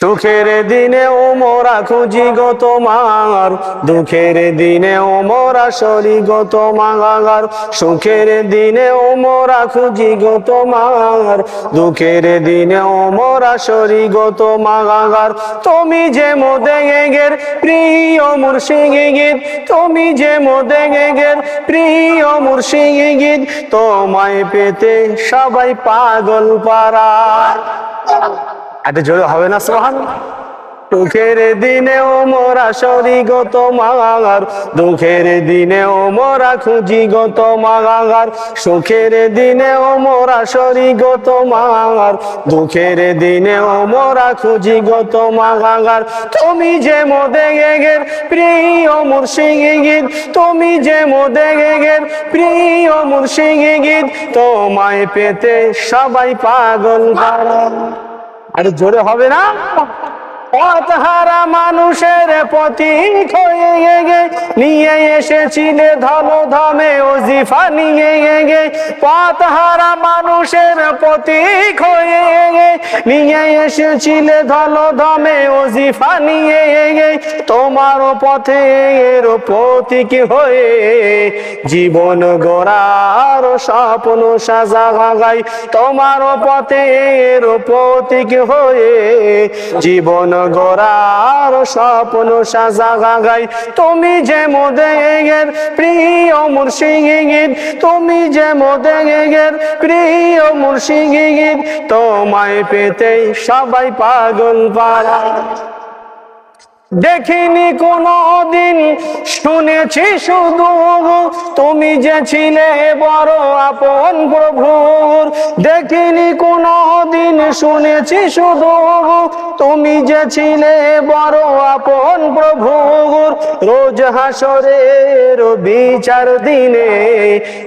সুখের দিনেও মোরা খুঁজি গো তোমার, দুঃখের দিনেও মোরা সরি গো তোমার। সুখের দিনেও মোরা খুঁজি গো তোমার, দুঃখের দিনেও মোরা সরি গো তোমার। তুমি যে মোদের প্রিয় মুর্শিদ, তুমি যে মোদের প্রিয় মুর্শিদ, তোমায় পেতে সবাই পাগল পারা। এটা জোরে হবে না সুবহানাল্লাহ? সুখের দিনেও মোরা সরি গো তোমার, দুঃখের দিনেও মোরা খুঁজি গো তোমার। সুখের দিনেও মোরা সরি গো তোমার, দুঃখের দিনেও মোরা খুঁজি গো তোমার। তুমি যে মোদের প্রিয় মুর্শিদ, তুমি যে মোদের প্রিয় মুর্শিদ, তোমায় পেতে সবাই পাগল পারা। আরে জোরে হবে না? পথহারা মানুষের পথিক হয়ে নিয়ে এসেছিলে ধমে ওজিফা নিয়ে। পথহারা মানুষের পথিক হয়ে নিয়ে এসেছিলে ধমে ওজিফা নিয়ে। তোমার পথের পথিক হয়ে জীবন গড়ার স্বপ্ন সাজাই। তোমার পথের পথিক হয়ে জীবন গড়ার স্বপ্ন সাজাই। তুমি যে মোদের প্রিয় মুর্শিদ, তুমি যে মোদের প্রিয় মুর্শিদ, তোমায় পেতে সবাই পাগল পারা। দেখিনি কোনো দিন, শুনেছি শুধু তুমি যে ছিলে বড় আপন প্রভুর। দেখিনি কোনো দিন, শুনেছি শুধু তুমি যে ছিলে বড় আপন প্রভুর। রোজ হাসরের বিচার দিনে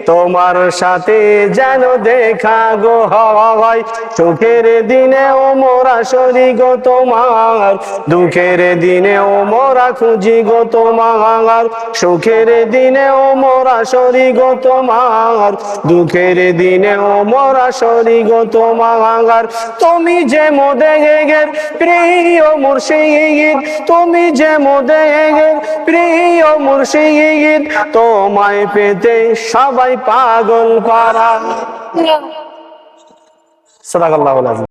তোমার সাথে যেন দেখা গো হয়। সুখের দিনেও মোরা সরি গো তোমার, দুঃখের দিনে মোরা খুঁজি গো তোমার। সুখের দিনেও মোরা সরি গো তোমার, দুঃখের দিনেও মোরা সরি গো তোমার। তুমি যে মোদের প্রিয় মুর্শিদ, তুমি যে মোদের প্রিয় মুর্শিদ, তোমায় পেতে সবাই পাগল পারা। সাদাকাল্লাহুল আযীম।